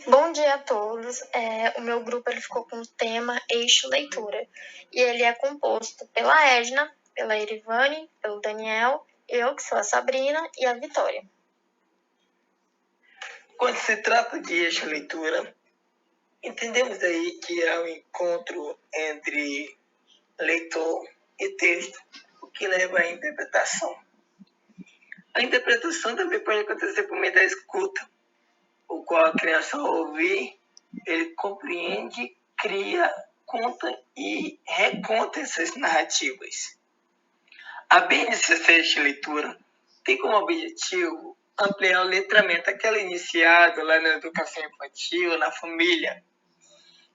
Bom dia a todos. O meu grupo ele ficou com o tema Eixo Leitura. E ele é composto pela Edna, pela Erivane, pelo Daniel, eu, que sou a Sabrina, e a Vitória. Quando se trata de eixo leitura, entendemos aí que é um encontro entre leitor e texto, o que leva à interpretação. A interpretação também pode acontecer por meio da escuta, o qual a criança ao ouvir, ele compreende, cria, conta e reconta essas narrativas. A BNCC de leitura tem como objetivo ampliar o letramento, aquele iniciado lá na educação infantil, na família.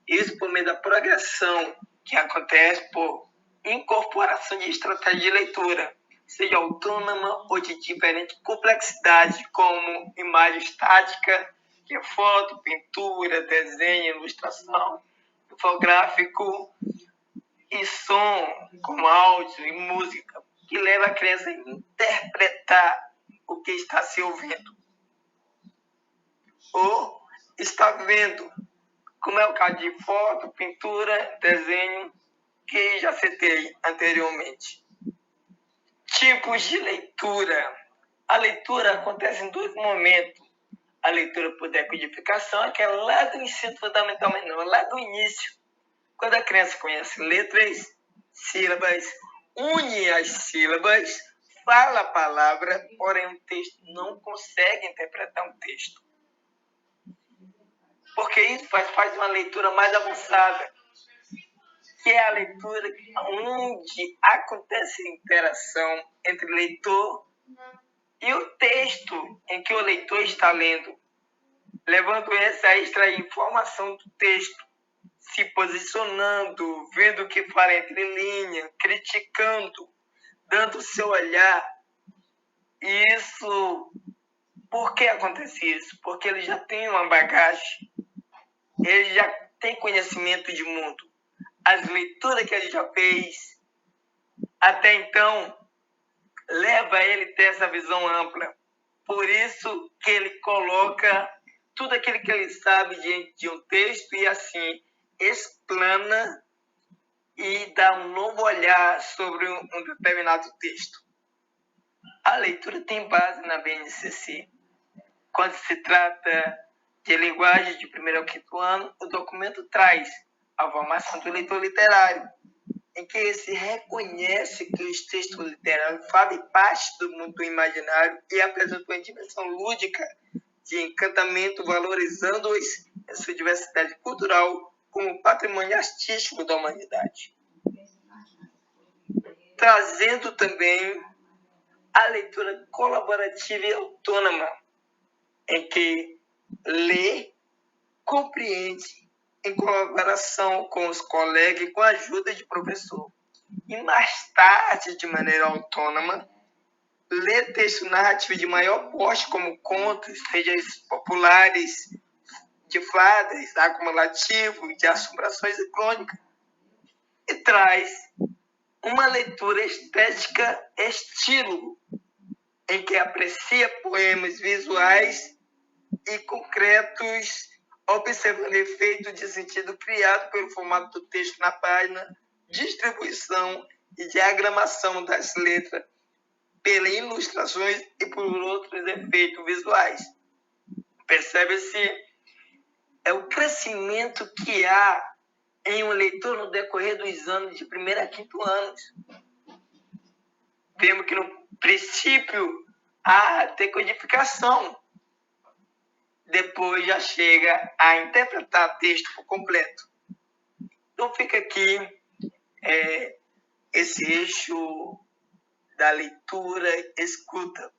Isso por meio da progressão que acontece por incorporação de estratégia de leitura, seja autônoma ou de diferente complexidade, como imagem estática, que é foto, pintura, desenho, ilustração, infográfico e som, como áudio e música, que leva a criança a interpretar o que está se ouvindo ou está vendo, como é o caso de foto, pintura, desenho, que já citei anteriormente. Tipos de leitura. A leitura acontece em dois momentos. A leitura por decodificação, que é lá do ensino fundamental menor, lá do início, quando a criança conhece letras, sílabas, une as sílabas, fala a palavra, porém o texto não consegue interpretar um texto. Porque isso faz uma leitura mais avançada, que é a leitura onde acontece a interação entre o leitor e o texto em que o leitor está lendo, levando esse a extrair informação do texto, se posicionando, vendo o que fala entre linhas, criticando, dando o seu olhar. E isso, por que acontece isso? Porque ele já tem uma bagagem, ele já tem conhecimento de mundo. As leituras que ele já fez, até então, leva ele a ter essa visão ampla. Por isso que ele coloca tudo aquilo que ele sabe diante de um texto e assim explana e dá um novo olhar sobre um determinado texto. A leitura tem base na BNCC. Quando se trata de linguagem de 1º ao 5º ano, o documento traz a formação do leitor literário, em que se reconhece que os textos literários fazem parte do mundo imaginário e apresentam uma dimensão lúdica de encantamento, valorizando-os em sua diversidade cultural como patrimônio artístico da humanidade. Trazendo também a leitura colaborativa e autônoma, em que lê, compreende, em colaboração com os colegas e com a ajuda de professor. E mais tarde, de maneira autônoma, lê texto narrativo de maior porte, como contos, sejam populares, de fadas, acumulativo, de assombrações e crônicas. E traz uma leitura estética estilo, em que aprecia poemas visuais e concretos, observando o efeito de sentido criado pelo formato do texto na página, distribuição e diagramação das letras, pelas ilustrações e por outros efeitos visuais. Percebe-se o crescimento que há em um leitor no decorrer dos anos de 1º a 5º anos. Vemos que no princípio há decodificação, depois já chega a interpretar texto por completo. Então fica aqui esse eixo da leitura escuta,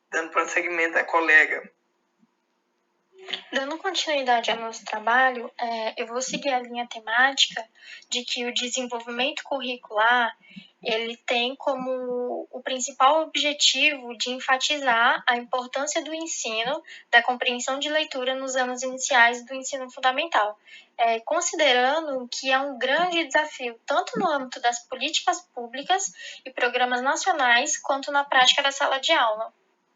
dando prosseguimento à colega. Dando continuidade ao nosso trabalho, eu vou seguir a linha temática de que o desenvolvimento curricular ele tem como o principal objetivo de enfatizar a importância do ensino, da compreensão de leitura nos anos iniciais do ensino fundamental, considerando que é um grande desafio tanto no âmbito das políticas públicas e programas nacionais, quanto na prática da sala de aula.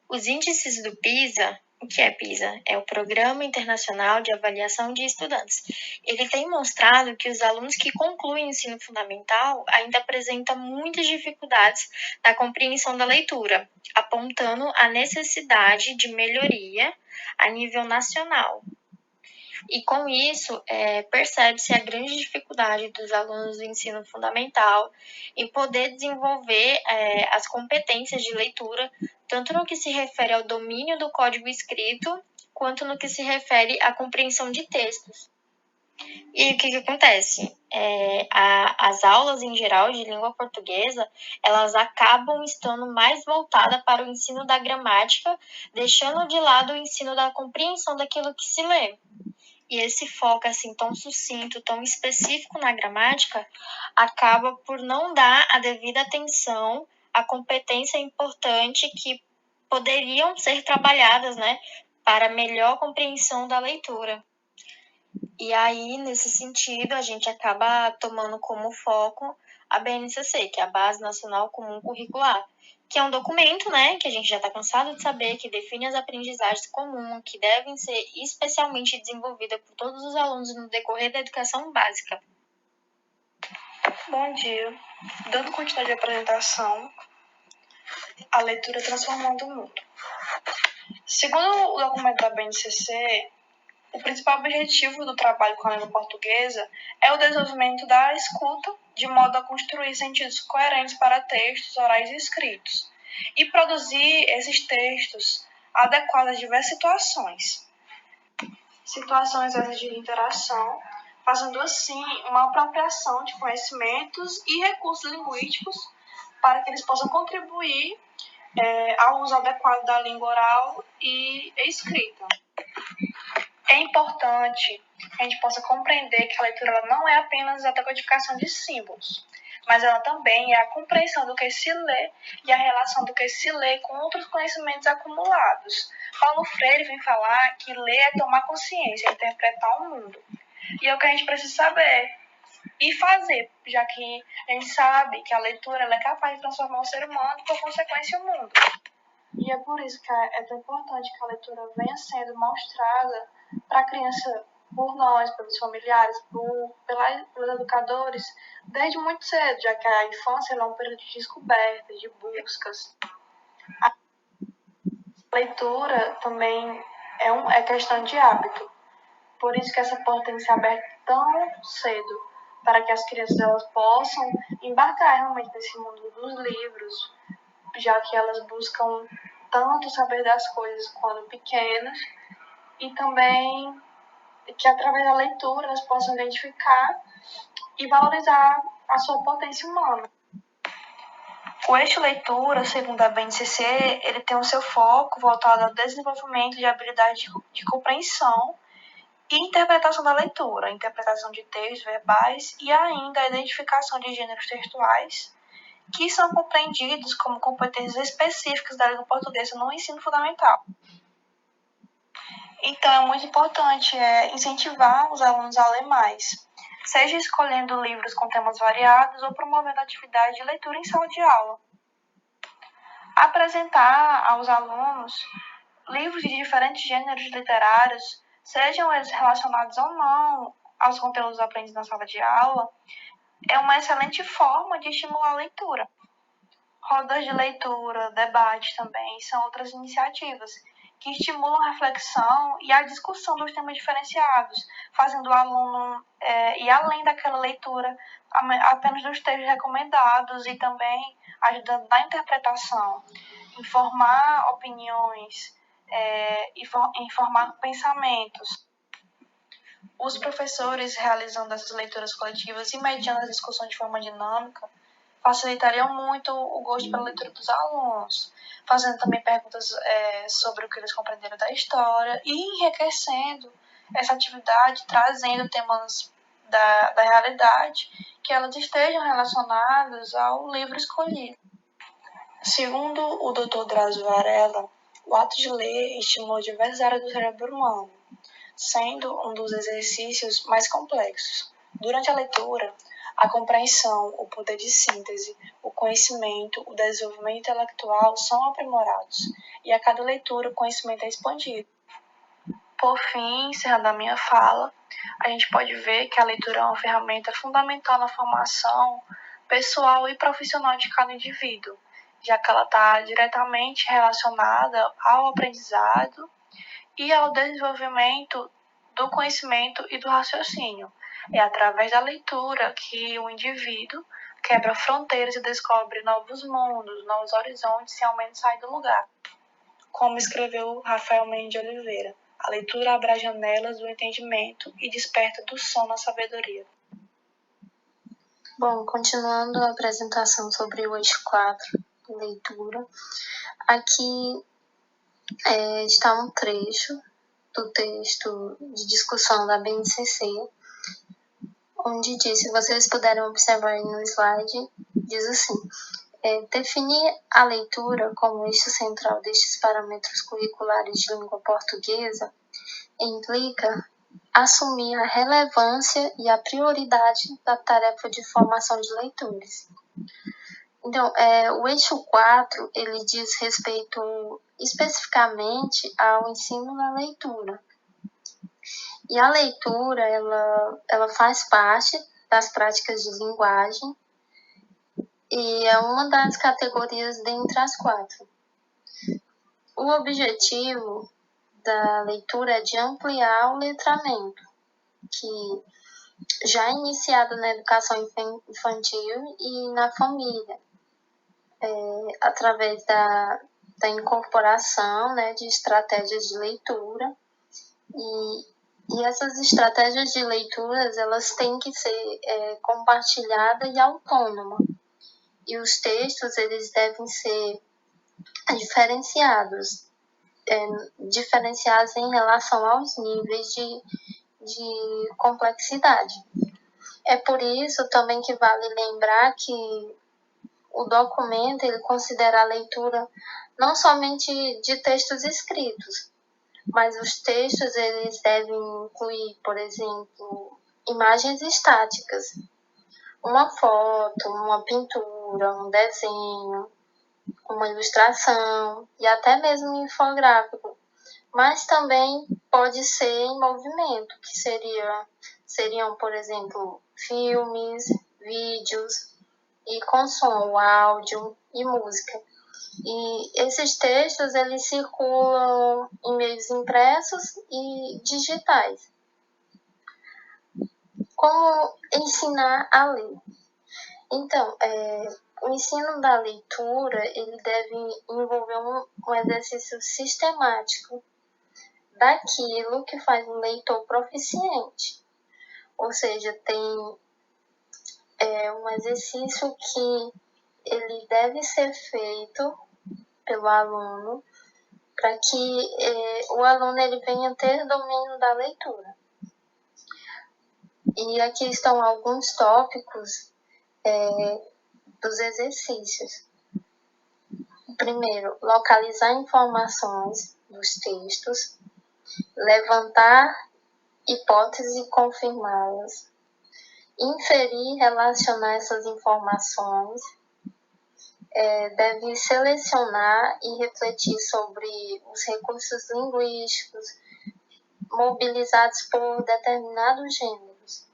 Os índices do PISA, O que é PISA? É o Programa Internacional de Avaliação de Estudantes. Ele tem mostrado que os alunos que concluem o ensino fundamental ainda apresentam muitas dificuldades na compreensão da leitura, apontando a necessidade de melhoria a nível nacional. E com isso, percebe-se a grande dificuldade dos alunos do ensino fundamental em poder desenvolver as competências de leitura, tanto no que se refere ao domínio do código escrito, quanto no que se refere à compreensão de textos. E o que acontece? As aulas, em geral, de língua portuguesa, elas acabam estando mais voltadas para o ensino da gramática, deixando de lado o ensino da compreensão daquilo que se lê. E esse foco assim tão sucinto, tão específico na gramática, acaba por não dar a devida atenção à competência importante que poderiam ser trabalhadas, né, para melhor compreensão da leitura. E aí, nesse sentido, a gente acaba tomando como foco a BNCC, que é a Base Nacional Comum Curricular, que é um documento, né, que a gente já está cansado de saber, que define as aprendizagens comuns, que devem ser especialmente desenvolvidas por todos os alunos no decorrer da educação básica. Bom dia. Dando continuidade à apresentação, a leitura transformando o mundo. Segundo o documento da BNCC, o principal objetivo do trabalho com a língua portuguesa é o desenvolvimento da escuta, de modo a construir sentidos coerentes para textos orais e escritos, e produzir esses textos adequados a diversas situações. Situações essas de interação, fazendo assim uma apropriação de conhecimentos e recursos linguísticos para que eles possam contribuir ao uso adequado da língua oral e escrita. É importante que a gente possa compreender que a leitura ela não é apenas a decodificação de símbolos, mas ela também é a compreensão do que se lê e a relação do que se lê com outros conhecimentos acumulados. Paulo Freire vem falar que ler é tomar consciência, é interpretar o mundo. E é o que a gente precisa saber e fazer, já que a gente sabe que a leitura ela é capaz de transformar o ser humano e, por consequência, o mundo. E é por isso que é tão importante que a leitura venha sendo mostrada para a criança por nós, pelos familiares, pelos educadores, desde muito cedo, já que a infância é um período de descoberta, de buscas. A leitura também é questão de hábito. Por isso que essa porta tem que ser aberta tão cedo, para que as crianças elas possam embarcar realmente nesse mundo dos livros, já que elas buscam tanto saber das coisas quando pequenas, e também que através da leitura elas possam identificar e valorizar a sua potência humana. O eixo leitura, segundo a BNCC, ele tem o seu foco voltado ao desenvolvimento de habilidades de compreensão e interpretação da leitura, interpretação de textos verbais e ainda a identificação de gêneros textuais, que são compreendidos como competências específicas da língua portuguesa no ensino fundamental. Então, é muito importante incentivar os alunos a ler mais, seja escolhendo livros com temas variados ou promovendo atividade de leitura em sala de aula. Apresentar aos alunos livros de diferentes gêneros literários, sejam eles relacionados ou não aos conteúdos aprendidos na sala de aula, é uma excelente forma de estimular a leitura. Rodas de leitura, debate também são outras iniciativas que estimulam a reflexão e a discussão dos temas diferenciados, fazendo o aluno ir além daquela leitura apenas dos textos recomendados e também ajudando na interpretação, informar opiniões e informar pensamentos. Os professores realizando essas leituras coletivas e mediando a discussão de forma dinâmica facilitariam muito o gosto pela leitura dos alunos, fazendo também perguntas sobre o que eles compreenderam da história e enriquecendo essa atividade, trazendo temas da realidade que elas estejam relacionadas ao livro escolhido. Segundo o Dr. Drauzio Varela, o ato de ler estimula diversas áreas do cérebro humano, sendo um dos exercícios mais complexos. Durante a leitura, a compreensão, o poder de síntese, o conhecimento, o desenvolvimento intelectual são aprimorados e a cada leitura o conhecimento é expandido. Por fim, encerrando a minha fala, a gente pode ver que a leitura é uma ferramenta fundamental na formação pessoal e profissional de cada indivíduo, já que ela está diretamente relacionada ao aprendizado e ao desenvolvimento do conhecimento e do raciocínio. É através da leitura que o indivíduo quebra fronteiras e descobre novos mundos, novos horizontes e ao menos sai do lugar. Como escreveu Rafael Mendes de Oliveira, a leitura abre as janelas do entendimento e desperta do sono a sabedoria. Bom, continuando a apresentação sobre o eixo 4, leitura, aqui está um trecho do texto de discussão da BNCC, onde diz, se vocês puderem observar aí no slide, diz assim: definir a leitura como eixo central destes parâmetros curriculares de língua portuguesa implica assumir a relevância e a prioridade da tarefa de formação de leitores. Então, o eixo 4, ele diz respeito especificamente ao ensino da leitura. E a leitura, ela faz parte das práticas de linguagem e é uma das categorias dentre as 4. O objetivo da leitura é de ampliar o letramento, que já é iniciado na educação infantil e na família, através da incorporação, né, de estratégias de leitura. E essas estratégias de leituras, elas têm que ser compartilhadas e autônomas. E os textos, eles devem ser diferenciados em relação aos níveis de complexidade. É por isso também que vale lembrar que o documento, ele considera a leitura não somente de textos escritos, mas os textos, eles devem incluir, por exemplo, imagens estáticas, uma foto, uma pintura, um desenho, uma ilustração e até mesmo um infográfico, mas também pode ser em movimento, que seriam, por exemplo, filmes, vídeos e com som, áudio e música. E esses textos, eles circulam em meios impressos e digitais. Como ensinar a ler? Então, o ensino da leitura, ele deve envolver um exercício sistemático daquilo que faz um leitor proficiente. Ou seja, tem um exercício que ele deve ser feito pelo aluno para que o aluno ele venha ter domínio da leitura. E aqui estão alguns tópicos dos exercícios. Primeiro, localizar informações dos textos, levantar hipóteses e confirmá-las, inferir e relacionar essas informações, deve selecionar e refletir sobre os recursos linguísticos mobilizados por determinados gêneros,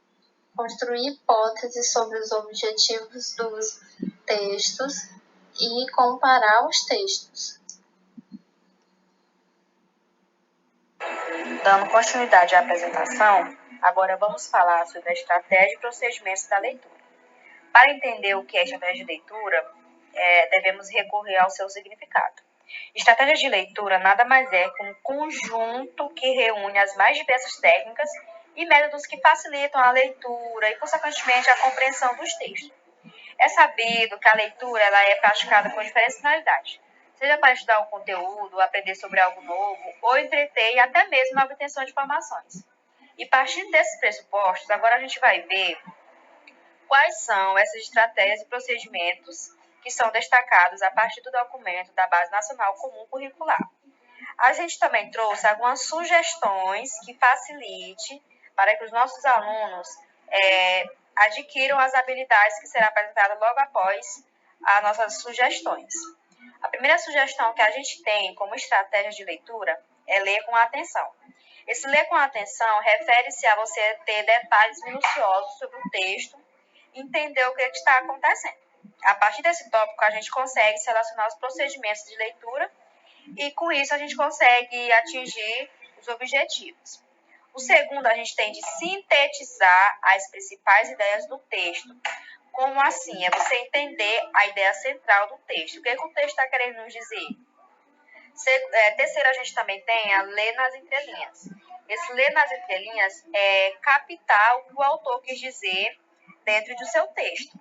construir hipóteses sobre os objetivos dos textos e comparar os textos. Dando continuidade à apresentação, agora vamos falar sobre a estratégia e procedimentos da leitura. Para entender o que é estratégia de leitura, devemos recorrer ao seu significado. Estratégia de leitura nada mais é que um conjunto que reúne as mais diversas técnicas e métodos que facilitam a leitura e, consequentemente, a compreensão dos textos. É sabido que a leitura ela é praticada com diferentes finalidades, seja para estudar um conteúdo, aprender sobre algo novo, ou entreter e até mesmo a obtenção de informações. E partindo desses pressupostos, agora a gente vai ver quais são essas estratégias e procedimentos que são destacados a partir do documento da Base Nacional Comum Curricular. A gente também trouxe algumas sugestões que facilite para que os nossos alunos adquiram as habilidades que serão apresentadas logo após as nossas sugestões. A primeira sugestão que a gente tem como estratégia de leitura é ler com atenção. Esse ler com atenção refere-se a você ter detalhes minuciosos sobre o texto e entender o que está acontecendo. A partir desse tópico, a gente consegue selecionar os procedimentos de leitura e, com isso, a gente consegue atingir os objetivos. O segundo, a gente tem de sintetizar as principais ideias do texto. Como assim? É você entender a ideia central do texto. O que o texto está querendo nos dizer? Terceiro, a gente também tem a ler nas entrelinhas. Esse ler nas entrelinhas é captar o que o autor quis dizer dentro do seu texto.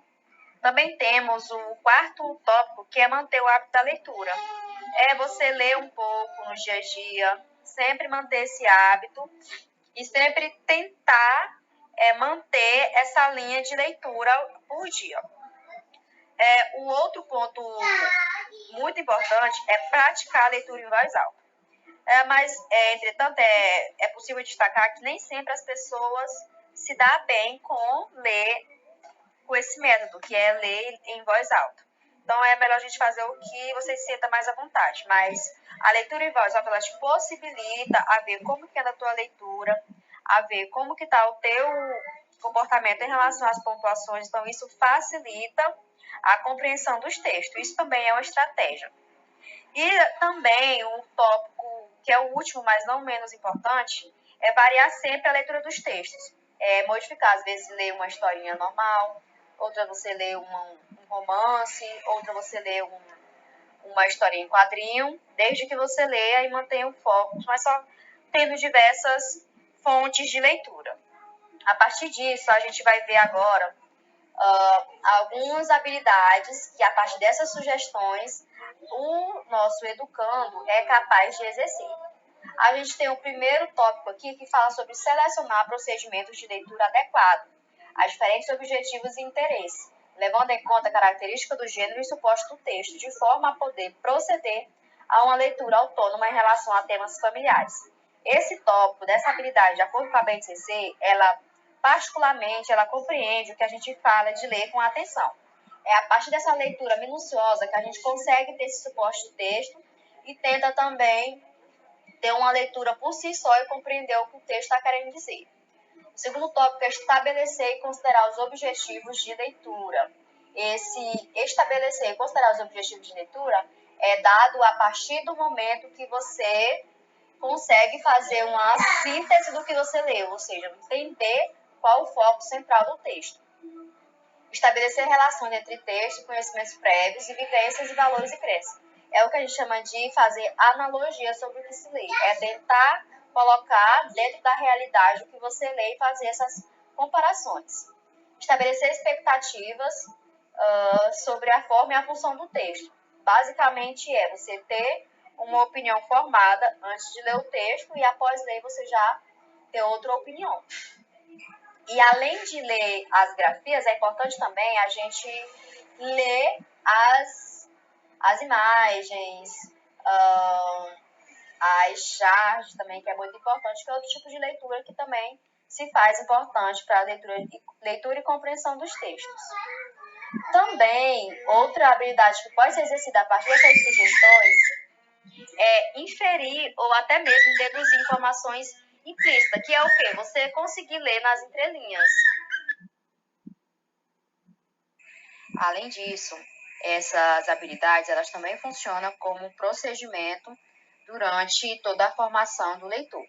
Também temos o quarto tópico, que é manter o hábito da leitura. É você ler um pouco no dia a dia, sempre manter esse hábito e sempre tentar manter essa linha de leitura por dia. O outro ponto muito importante é praticar a leitura em voz alta. Entretanto, é possível destacar que nem sempre as pessoas se dão bem com ler com esse método, que é ler em voz alta. Então, é melhor a gente fazer o que você se sinta mais à vontade. Mas a leitura em voz alta, ela te possibilita a ver como que é a tua leitura, a ver como que está o teu comportamento em relação às pontuações. Então, isso facilita a compreensão dos textos. Isso também é uma estratégia. E também o tópico, que é o último, mas não menos importante, é variar sempre a leitura dos textos. Modificar, às vezes, ler uma historinha normal, outra você lê um romance, outra você lê uma historinha em quadrinho, desde que você leia e mantenha o foco, mas só tendo diversas fontes de leitura. A partir disso, a gente vai ver agora algumas habilidades que, a partir dessas sugestões, o nosso educando é capaz de exercer. A gente tem o primeiro tópico aqui que fala sobre selecionar procedimentos de leitura adequados a diferentes objetivos e interesses, levando em conta a característica do gênero e suposto do texto, de forma a poder proceder a uma leitura autônoma em relação a temas familiares. Esse tópico dessa habilidade, de acordo com a BNCC, ela compreende o que a gente fala de ler com atenção. É a partir dessa leitura minuciosa que a gente consegue ter esse suposto do texto e tenta também ter uma leitura por si só e compreender o que o texto está querendo dizer. O segundo tópico é estabelecer e considerar os objetivos de leitura. Esse estabelecer e considerar os objetivos de leitura é dado a partir do momento que você consegue fazer uma síntese do que você leu, ou seja, entender qual o foco central do texto. Estabelecer relações entre texto, conhecimentos prévios e vivências e valores e crenças. É o que a gente chama de fazer analogia sobre o que se lê. É tentar colocar dentro da realidade o que você lê e fazer essas comparações. Estabelecer expectativas sobre a forma e a função do texto. Basicamente é você ter uma opinião formada antes de ler o texto e após ler você já ter outra opinião. E além de ler as grafias, é importante também a gente ler as imagens, as charges também, que é muito importante, que é outro tipo de leitura que também se faz importante para a leitura e compreensão dos textos. Também, outra habilidade que pode ser exercida a partir dessas sugestões é inferir ou até mesmo deduzir informações implícitas, que é o quê? Você conseguir ler nas entrelinhas. Além disso, essas habilidades elas também funcionam como procedimento durante toda a formação do leitor.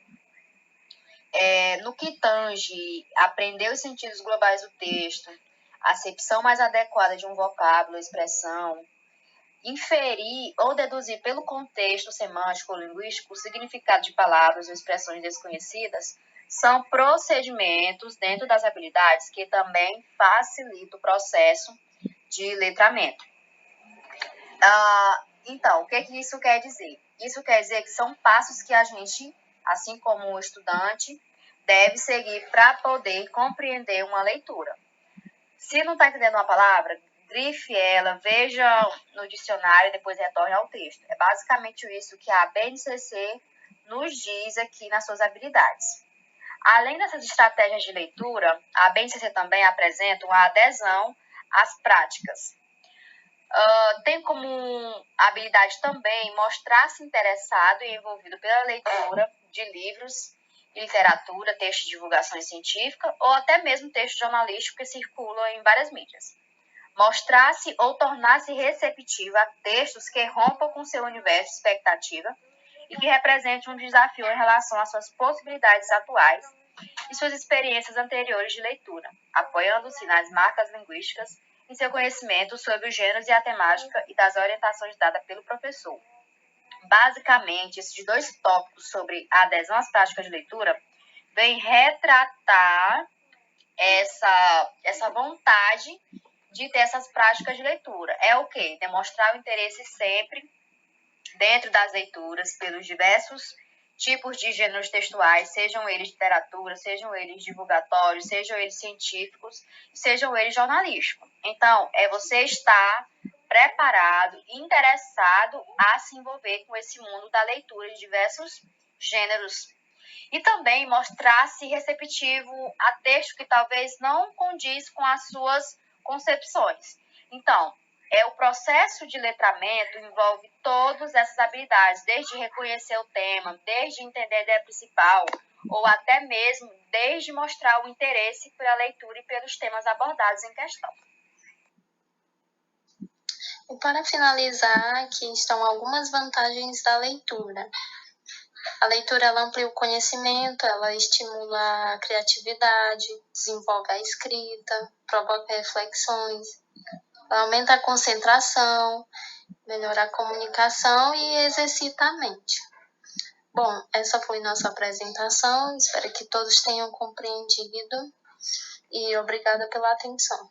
No que tange aprender os sentidos globais do texto, a acepção mais adequada de um vocábulo, expressão, inferir ou deduzir pelo contexto semântico ou linguístico o significado de palavras ou expressões desconhecidas são procedimentos dentro das habilidades que também facilitam o processo de letramento. Então, o que isso quer dizer? Isso quer dizer que são passos que a gente, assim como o estudante, deve seguir para poder compreender uma leitura. Se não está entendendo uma palavra, grife ela, veja no dicionário e depois retorne ao texto. É basicamente isso que a BNCC nos diz aqui nas suas habilidades. Além dessas estratégias de leitura, a BNCC também apresenta uma adesão às práticas. Tem como habilidade também mostrar-se interessado e envolvido pela leitura de livros e literatura, textos de divulgação científica ou até mesmo textos jornalísticos que circulam em várias mídias. Mostrar-se ou tornar-se receptiva a textos que rompam com seu universo de expectativa e que representem um desafio em relação às suas possibilidades atuais e suas experiências anteriores de leitura, apoiando-se nas marcas linguísticas e seu conhecimento sobre os gêneros e a temática e das orientações dadas pelo professor. Basicamente, esses dois tópicos sobre a adesão às práticas de leitura vêm retratar essa vontade de ter essas práticas de leitura. É o quê? Demonstrar o interesse sempre dentro das leituras pelos diversos tipos de gêneros textuais, sejam eles literatura, sejam eles divulgatórios, sejam eles científicos, sejam eles jornalísticos. Então, é você estar preparado, interessado a se envolver com esse mundo da leitura de diversos gêneros. E também mostrar-se receptivo a texto que talvez não condiz com as suas concepções. Então, o processo de letramento envolve todas essas habilidades, desde reconhecer o tema, desde entender a ideia principal, ou até mesmo desde mostrar o interesse pela leitura e pelos temas abordados em questão. E para finalizar, aqui estão algumas vantagens da leitura. A leitura ela amplia o conhecimento, ela estimula a criatividade, desenvolve a escrita, provoca reflexões, aumenta a concentração, melhora a comunicação e exercita a mente. Bom, essa foi nossa apresentação, espero que todos tenham compreendido e obrigada pela atenção.